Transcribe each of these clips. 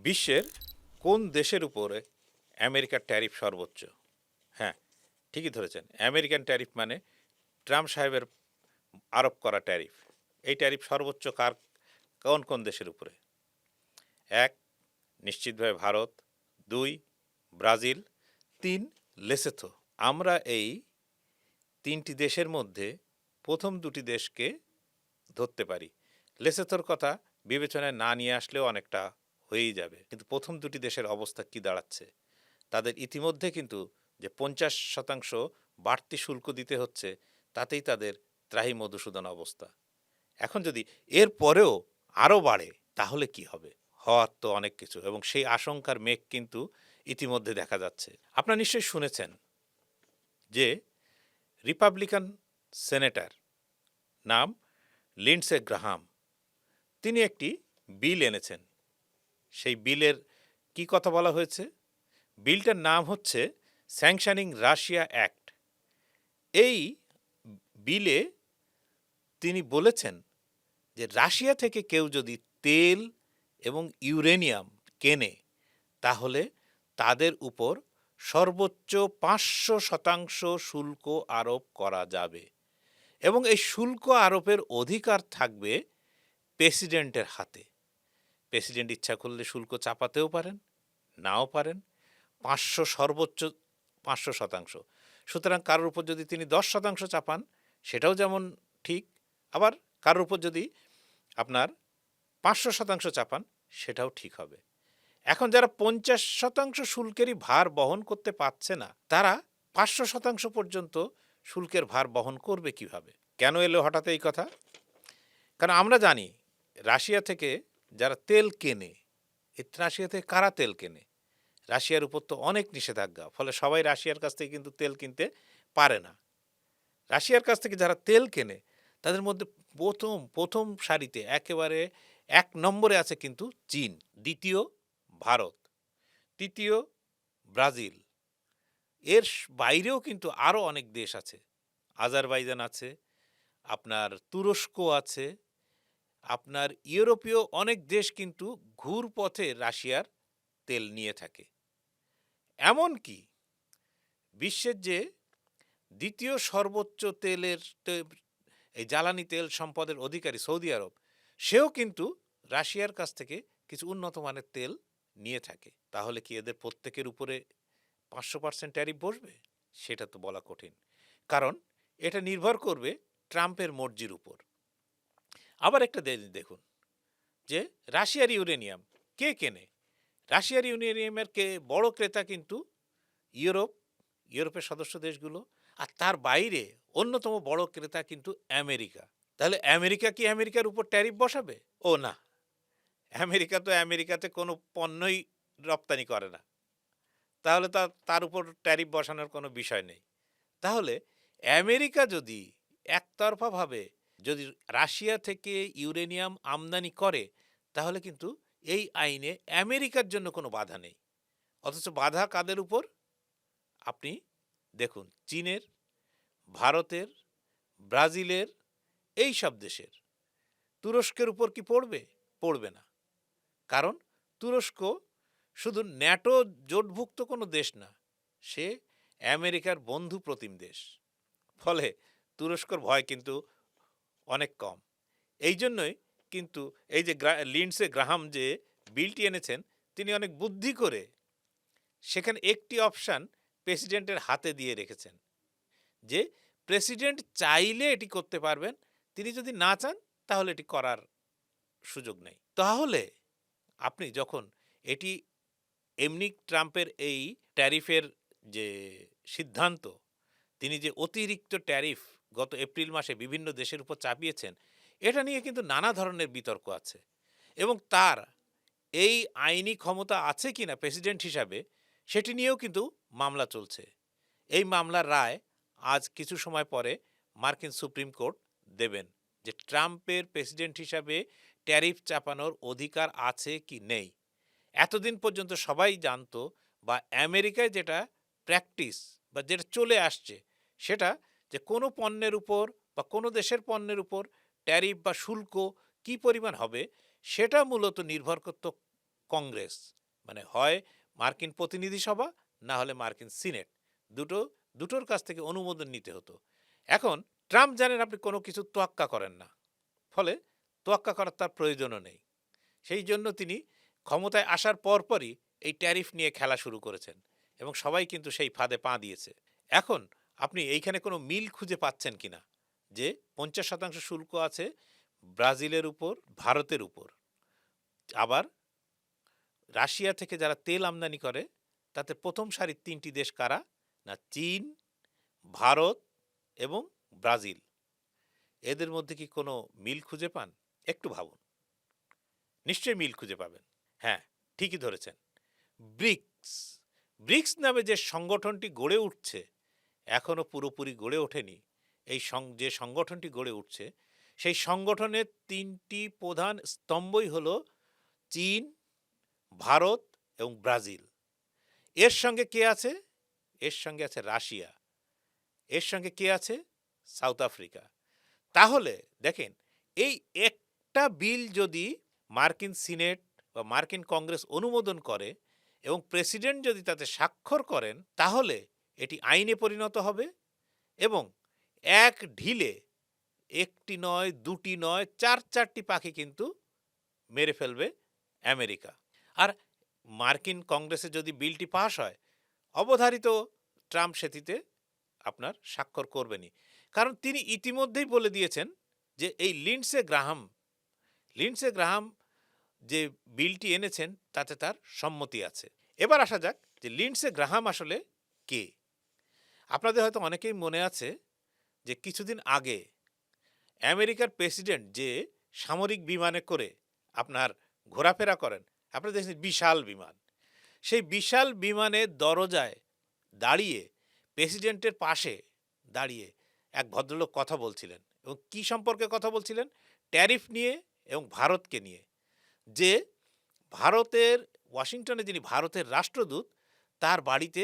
বিশ্বের কোন দেশের উপরে আমেরিকার ট্যারিফ সর্বোচ্চ? হ্যাঁ, ঠিকই ধরেছেন। আমেরিকান ট্যারিফ মানে ট্রাম্প সাহেবের আরোপ করা ট্যারিফ। এই ট্যারিফ সর্বোচ্চ কোন কোন দেশের উপরে? এক, নিশ্চিতভাবে ভারত। দুই, ব্রাজিল। তিন, লেসোথো। আমরা এই তিনটি দেশের মধ্যে প্রথম দুটি দেশকে ধরতে পারি। লেসোথোর কথা বিবেচনায় না নিয়ে আসলেও অনেকটা হয়েই যাবে, কিন্তু প্রথম দুটি দেশের অবস্থা কি দাঁড়াচ্ছে? তাদের ইতিমধ্যে কিন্তু যে 50% বাড়তি শুল্ক দিতে হচ্ছে, তাতেই তাদের ত্রাহি মধুসূদন অবস্থা। এখন যদি এর পরেও আরও বাড়ে তাহলে কি হবে? হওয়ার তো অনেক কিছু, এবং সেই আশঙ্কার মেঘ কিন্তু ইতিমধ্যে দেখা যাচ্ছে। আপনারা নিশ্চয়ই শুনেছেন যে রিপাবলিকান সেনেটর, নাম লিন্ডসে গ্রাহাম, তিনি একটি বিল এনেছেন। সেই বিলের কি কথা বলা হয়েছে? বিলটার নাম হচ্ছে স্যাংশনিং রাশিয়া অ্যাক্ট। এই বিলে তিনি বলেছেন যে রাশিয়া থেকে কেউ যদি তেল এবং ইউরেনিয়াম কেনে, তাহলে তাদের উপর সর্বোচ্চ 500% শুল্ক আরোপ করা যাবে, এবং এই শুল্ক আরোপের অধিকার থাকবে প্রেসিডেন্টের হাতে। প্রেসিডেন্ট ইচ্ছা করলে শুল্ক চাপাতেও পারেন, নাও পারেন। 500 সর্বোচ্চ 500%। সুতরাং কারোর উপর যদি তিনি 10% চাপান, সেটাও যেমন ঠিক, আবার কারোর উপর যদি আপনার 500% চাপান, সেটাও ঠিক হবে। এখন যারা 50% শুল্কেরই ভার বহন করতে পারছে না, তারা 500% পর্যন্ত শুল্কের ভার বহন করবে কিভাবে? কেন এলো হঠাৎ এই কথা? কারণ আমরা জানি রাশিয়া থেকে যারা তেল কেনে, রাশিয়া থেকে কারা তেল কেনে? রাশিয়ার উপর তো অনেক নিষেধাজ্ঞা, ফলে সবাই রাশিয়ার কাছ থেকে কিন্তু তেল কিনতে পারে না। রাশিয়ার কাছ থেকে যারা তেল কেনে, তাদের মধ্যে প্রথম সারিতে একেবারে 1 নম্বরে আছে কিন্তু চীন, দ্বিতীয় ভারত, তৃতীয় ব্রাজিল। এর বাইরেও কিন্তু আরও অনেক দেশ আছে। আজারবাইজান আছে, আপনার তুরস্ক আছে, আপনার ইউরোপীয় অনেক দেশ কিন্তু ঘুরপথে রাশিয়ার তেল নিয়ে থাকে। এমনকি বিশ্বের যে দ্বিতীয় সর্বোচ্চ এই জ্বালানি তেল সম্পদের অধিকারী সৌদি আরব, সেও কিন্তু রাশিয়ার কাছ থেকে কিছু উন্নত মানের তেল নিয়ে থাকে। তাহলে কি এদের প্রত্যেকের উপরে 500% ট্যারিফ বসবে? সেটা তো বলা কঠিন, কারণ এটা নির্ভর করবে ট্রাম্পের মর্জির উপর। আবার একটা দেখুন যে রাশিয়ার ইউরেনিয়াম কে কেনে? রাশিয়ার ইউরেনিয়ামের বড় ক্রেতা কিন্তু ইউরোপের সদস্য দেশগুলো, আর তার বাইরে অন্যতম বড় ক্রেতা কিন্তু আমেরিকা। তাহলে আমেরিকা কি আমেরিকার উপর ট্যারিফ বসাবে? ও না, আমেরিকা তো আমেরিকাতে কোনো পণ্যই রপ্তানি করে না, তাহলে তার উপর ট্যারিফ বসানোর কোনো বিষয় নেই। তাহলে আমেরিকা যদি একতরফাভাবে যদি রাশিয়া থেকে ইউরেনিয়াম আমদানি করে, তাহলে কিন্তু এই আইনে আমেরিকার জন্য কোনো বাধা নেই। অথচ বাধা কাদের উপর? আপনি দেখুন, চীনের, ভারতের, ব্রাজিলের, এই সব দেশের। তুরস্কের উপর কি পড়বে? পড়বে না, কারণ তুরস্ক শুধু ন্যাটো জোটভুক্ত কোনো দেশ না, সে আমেরিকার বন্ধু প্রতিম দেশ। ফলে তুরস্কর ভয় কিন্তু অনেক কম। এই জন্যই কিন্তু এই যে লিন্ডসে গ্রাহাম যে বিলটি এনেছেন, তিনি অনেক বুদ্ধি করে সেখানে একটি অপশান প্রেসিডেন্টের হাতে দিয়ে রেখেছেন, যে প্রেসিডেন্ট চাইলে এটি করতে পারবেন, তিনি যদি না চান তাহলে এটি করার সুযোগ নেই। তাহলে আপনি যখন এটি এমনি ট্রাম্পের এই ট্যারিফের যে সিদ্ধান্ত, তিনি যে অতিরিক্ত ট্যারিফ গত এপ্রিল মাসে বিভিন্ন দেশের উপর চাপিয়েছেন, এটা নিয়ে কিন্তু নানা ধরনের বিতর্ক আছে, এবং তার এই আইনি ক্ষমতা আছে কিনা প্রেসিডেন্ট হিসাবে, সেটি নিয়েও কিন্তু মামলা চলছে। এই মামলার রায় আজ কিছু সময় পরে মার্কিন সুপ্রিম কোর্ট দেবেন, যে ট্রাম্পের প্রেসিডেন্ট হিসাবে ট্যারিফ চাপানোর অধিকার আছে কি নেই। এতদিন পর্যন্ত সবাই জানতো, বা আমেরিকায় যেটা প্র্যাকটিস বা যেটা চলে আসছে, সেটা যে কোনো পণ্যের উপর বা কোনো দেশের পণ্যের উপর ট্যারিফ বা শুল্ক কি পরিমাণ হবে, সেটা মূলত নির্ভর করত কংগ্রেস, মানে হয় মার্কিন প্রতিনিধি সভা না হলে মার্কিন সিনেট, দুটোর কাছ থেকে অনুমোদন নিতে হতো। এখন ট্রাম্প জানেন আপনি কোনো কিছু তোয়াক্কা করেন না, ফলে তোয়াক্কা করার তার প্রয়োজনও নেই। সেই জন্য তিনি ক্ষমতায় আসার পরপরই এই ট্যারিফ নিয়ে খেলা শুরু করেছেন এবং সবাই কিন্তু সেই ফাঁদে পা দিয়েছে। এখন আপনি এইখানে কোনো মিল খুঁজে পাচ্ছেন কিনা যে 50% শুল্ক আছে ব্রাজিলের উপর, ভারতের উপর, আবার রাশিয়া থেকে যারা তেল আমদানি করে তাতে প্রথম সারির 3টি দেশ কারা না, চীন, ভারত এবং ব্রাজিল। এদের মধ্যে কি কোনো মিল খুঁজে পান? একটু ভাবুন, নিশ্চয়ই মিল খুঁজে পাবেন। হ্যাঁ, ঠিকই ধরেছেন। ব্রিক্স, ব্রিক্স নামে যে সংগঠনটি গড়ে উঠছে এখনো পুরোপুরি গড়ে ওঠেনি। এই যে সংগঠনটি গড়ে উঠছে সেই সংগঠনের 3টি প্রধান স্তম্ভই হলো চীন, ভারত এবং ব্রাজিল। এর সঙ্গে কে আছে? এর সঙ্গে আছে রাশিয়া। এর সঙ্গে কে আছে? South Africa. তাহলে দেখেন, এই একটা বিল যদি মার্কিন সিনেট বা মার্কিন কংগ্রেস অনুমোদন করে এবং প্রেসিডেন্ট যদি তাতে স্বাক্ষর করেন, তাহলে এটি আইনে পরিণত হবে এবং এক ঢিলে একটি নয়, দুটি নয়, 4টি পাখি কিন্তু মেরে ফেলবে আমেরিকা। আর মার্কিন কংগ্রেসে যদি বিলটি পাস হয়, অবধারিত ট্রাম্প সেটিতে আপনার স্বাক্ষর করবেনই। কারণ তিনি ইতিমধ্যেই বলে দিয়েছেন যে এই লিন্ডসে গ্রাহাম যে বিলটি এনেছেন তাতে তার সম্মতি আছে। এবার আসা যাক যে লিন্ডসে গ্রাহাম আসলে কে। আপনাদের হয়তো অনেকেই মনে আছে যে কিছুদিন আগে আমেরিকার প্রেসিডেন্ট যে সামরিক বিমানে করে আপনার ঘোরাফেরা করেন, আপনারা দেখছেন বিশাল বিমান, সেই বিশাল বিমানের দরজায় দাঁড়িয়ে প্রেসিডেন্টের পাশে দাঁড়িয়ে এক ভদ্রলোক কথা বলছিলেন এবং কি সম্পর্কে কথা বলছিলেন? ট্যারিফ নিয়ে এবং ভারতকে নিয়ে। যে ভারতের ওয়াশিংটনে যিনি ভারতের রাষ্ট্রদূত, তার বাড়িতে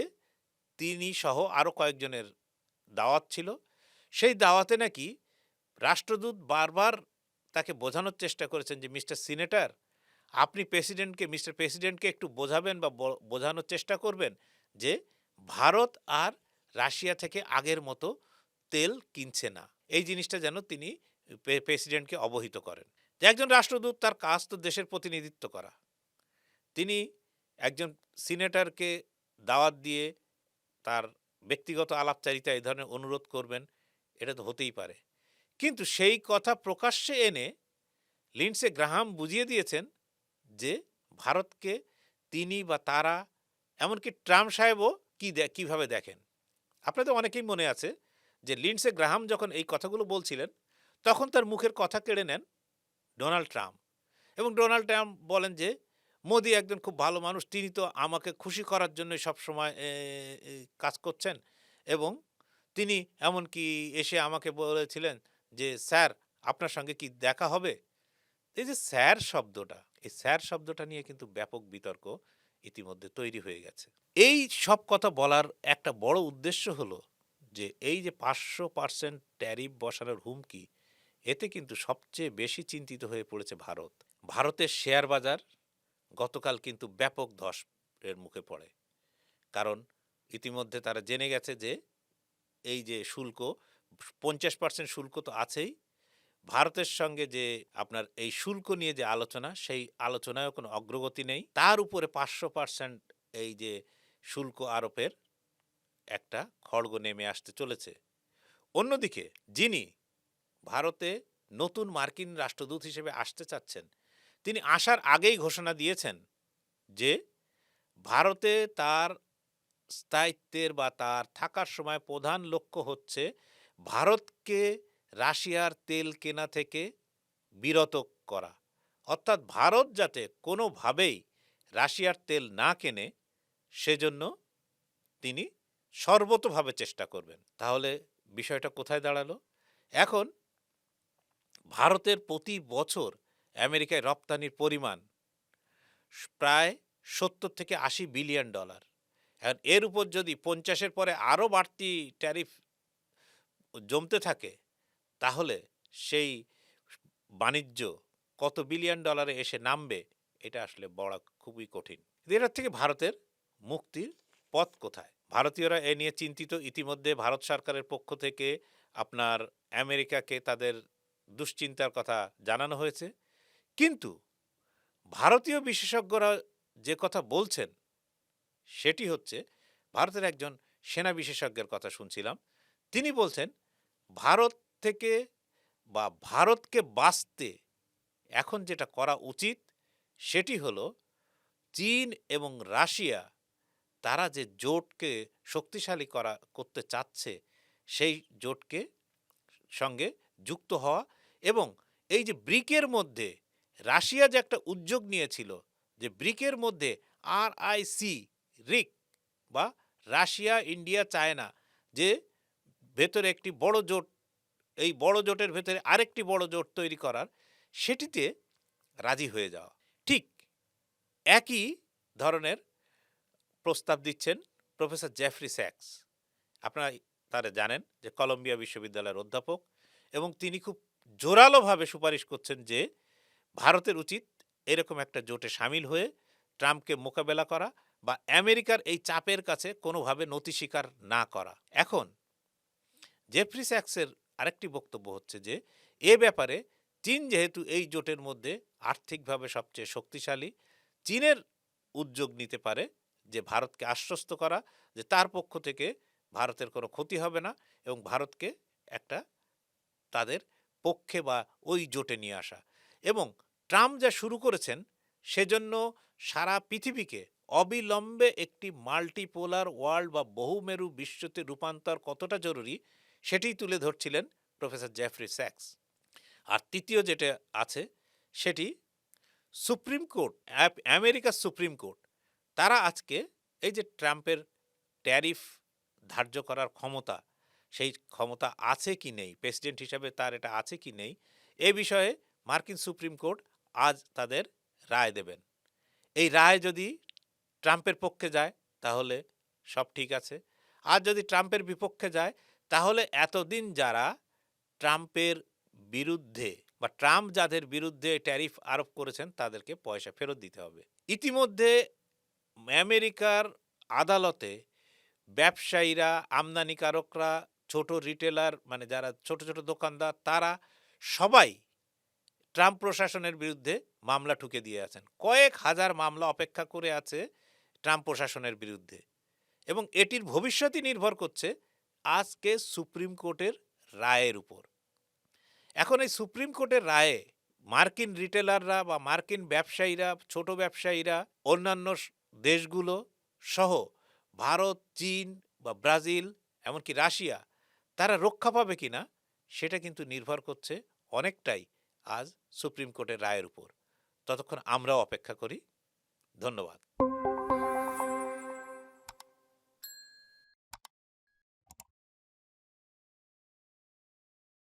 তিনি সহ আরও কয়েকজনের দাওয়াত ছিল। সেই দাওয়াতে নাকি রাষ্ট্রদূত বারবার তাকে বোঝানোর চেষ্টা করেছেন যে মিস্টার সিনেটর, আপনি মিস্টার প্রেসিডেন্টকে একটু বোঝাবেন বা বোঝানোর চেষ্টা করবেন যে ভারত আর রাশিয়া থেকে আগের মতো তেল কিনছে না। এই জিনিসটা যেন তিনি প্রেসিডেন্টকে অবহিত করেন। যে একজন রাষ্ট্রদূত, তার কাজ তো দেশের প্রতিনিধিত্ব করা। তিনি একজন সিনেটরকে দাওয়াত দিয়ে তার ব্যক্তিগত আলাপচারিতা এই ধরনের অনুরোধ করবেন, এটা তো হতেই পারে। কিন্তু সেই কথা প্রকাশ্যে এনে লিন্ডসে গ্রাহাম বুঝিয়ে দিয়েছেন যে ভারতকে তিনি বা তারা, এমনকি ট্রাম্প সাহেবও কিভাবে দেখেন। আপনাদের অনেকেই মনে আছে যে লিন্ডসে গ্রাহাম যখন এই কথাগুলো বলছিলেন তখন তার মুখের কথা কেড়ে নেন ডোনাল্ড ট্রাম্প এবং ডোনাল্ড ট্রাম্প বলেন যে মোদি একজন খুব ভালো মানুষ, তিনি তো আমাকে খুশি করার জন্য সবসময় কাজ করছেন এবং তিনি এমনকি এসে আমাকে বলেছিলেন যে স্যার আপনার সঙ্গে কি দেখা হবে। এই যে স্যার শব্দটা, এই স্যার শব্দটা নিয়ে কিন্তু ব্যাপক বিতর্ক ইতিমধ্যে তৈরি হয়ে গেছে। এই সব কথা বলার একটা বড় উদ্দেশ্য হলো যে এই যে 500% ট্যারিফ বসানোর হুমকি, এতে কিন্তু সবচেয়ে বেশি চিন্তিত হয়ে পড়েছে ভারত। ভারতের শেয়ার বাজার গতকাল কিন্তু ব্যাপক ধসের মুখে পড়ে। কারণ ইতিমধ্যে তারা জেনে গেছে যে এই যে শুল্ক, 50% শুল্ক তো আছেই, ভারতের সঙ্গে যে আপনার এই শুল্ক নিয়ে যে আলোচনা, সেই আলোচনায়ও কোনো অগ্রগতি নেই। তার উপরে 500% এই যে শুল্ক আরোপের একটা খড়গ নেমে আসতে চলেছে। অন্যদিকে যিনি ভারতে নতুন মার্কিন রাষ্ট্রদূত হিসেবে আসতে চাচ্ছেন, তিনি আসার আগেই ঘোষণা দিয়েছেন যে ভারতে তার স্থায়িত্বের বা তার থাকার সময় প্রধান লক্ষ্য হচ্ছে ভারতকে রাশিয়ার তেল কেনা থেকে বিরত করা। অর্থাৎ ভারত যাতে কোনোভাবেই রাশিয়ার তেল না কেনে, সেজন্য তিনি সর্বতোভাবে চেষ্টা করবেন। তাহলে বিষয়টা কোথায় দাঁড়ালো? এখন ভারতের প্রতি বছর আমেরিকায় রপ্তানির পরিমাণ প্রায় 70 থেকে 80 বিলিয়ন ডলার। এখন এর উপর যদি 50-এর পরে আরও বাড়তি ট্যারিফ জমতে থাকে, তাহলে সেই বাণিজ্য কত বিলিয়ন ডলারে এসে নামবে এটা আসলে বলা খুবই কঠিন। এটার থেকে ভারতের মুক্তির পথ কোথায়? ভারতীয়রা এ নিয়ে চিন্তিত। ইতিমধ্যে ভারত সরকারের পক্ষ থেকে আপনার আমেরিকাকে তাদের দুশ্চিন্তার কথা জানানো হয়েছে। কিন্তু ভারতীয় বিশেষজ্ঞরা যে কথা বলছেন সেটি হচ্ছে, ভারতের একজন সেনা বিশেষজ্ঞের কথা শুনছিলাম। তিনি বলছেন ভারত থেকে বা ভারতকে বাঁচতে এখন যেটা করা উচিত সেটি হলো চীন এবং রাশিয়া তারা যে জোটকে শক্তিশালী করতে চাচ্ছে সেই জোটকে সঙ্গে যুক্ত হওয়া, এবং এই যে ব্রিকের মধ্যে রাশিয়া যে একটা উদ্যোগ নিয়েছিল যে ব্রিকের মধ্যে RIC রিক বা রাশিয়া ইন্ডিয়া চায়না যে ভেতরে একটি বড় জোট, এই বড় জোটের ভেতরে আরেকটি বড় জোট তৈরি করার, সেটিতে রাজি হয়ে যাওয়া। ঠিক একই ধরনের প্রস্তাব দিচ্ছেন প্রফেসর জেফরি স্যাক্স। আপনারা তারা জানেন যে কলম্বিয়া বিশ্ববিদ্যালয়ের অধ্যাপক, এবং তিনি খুব জোরালোভাবে সুপারিশ করছেন যে ভারতের উচিত এরকম একটা জোটে সামিল হয়ে ট্রাম্পকে মোকাবেলা করা বা আমেরিকার এই চাপের কাছে কোনোভাবে নতি স্বীকার না করা। এখন জেফরি স্যাক্সের আরেকটি বক্তব্য হচ্ছে যে এ ব্যাপারে চীন যেহেতু এই জোটের মধ্যে আর্থিকভাবে সবচেয়ে শক্তিশালী, চীনের উদ্যোগ নিতে পারে যে ভারতকে আশ্বস্ত করা যে তার পক্ষ থেকে ভারতের কোনো ক্ষতি হবে না এবং ভারতকে একটা তাদের পক্ষে বা ওই জোটে নিয়ে আসা। এবং ট্রাম্প যা শুরু করেছেন সেজন্য সারা পৃথিবীকে অবিলম্বে একটি মাল্টিপোলার ওয়ার্ল্ড বা বহুমেরু বিশ্বতে রূপান্তর কতটা জরুরি সেটিই তুলে ধরছিলেন প্রফেসর জেফরি স্যাক্স। আর তৃতীয় যেটা আছে সেটি সুপ্রিম কোর্ট, আমেরিকার সুপ্রিম কোর্ট, তারা আজকে এই যে ট্রাম্পের ট্যারিফ ধার্য করার ক্ষমতা, সেই ক্ষমতা আছে কি নেই, প্রেসিডেন্ট হিসাবে তার এটা আছে কি নেই, এ বিষয়ে মার্কিন সুপ্রিম কোর্ট আজ তাদের রায় দেবেন। এই রায় যদি ট্রাম্পের পক্ষে যায় তাহলে সব ঠিক আছে, আর যদি ট্রাম্পের বিপক্ষে যায় তাহলে এতদিন যারা ট্রাম্পের বিরুদ্ধে বা ট্রাম্প যাদের বিরুদ্ধে ট্যারিফ আরোপ করেছেন তাদেরকে পয়সা ফেরত দিতে হবে। ইতিমধ্যে আমেরিকার আদালতে ব্যবসায়ীরা, আমদানিকারকরা, ছোট রিটেলার মানে যারা ছোট ছোট দোকানদার, তারা সবাই ট্রাম্প প্রশাসনের বিরুদ্ধে মামলা ঠুকে দিয়ে আছেন। কয়েক হাজার মামলা অপেক্ষা করে আছে ট্রাম্প প্রশাসনের বিরুদ্ধে, এবং এটির ভবিষ্যৎই নির্ভর করছে আজকে সুপ্রিম কোর্টের রায়ের উপর। এখন এই সুপ্রিম কোর্টের রায়ে মার্কিন রিটেলাররা বা মার্কিন ব্যবসায়ীরা, ছোট ব্যবসায়ীরা, অন্যান্য দেশগুলো সহ ভারত, চীন বা ব্রাজিল, এমনকি রাশিয়া, তারা রক্ষা পাবে কিনা সেটা কিন্তু নির্ভর করছে অনেকটাই আজ সুপ্রিম কোর্টের রায়ের উপর। ততক্ষণ আমরাও অপেক্ষা করি। ধন্যবাদ।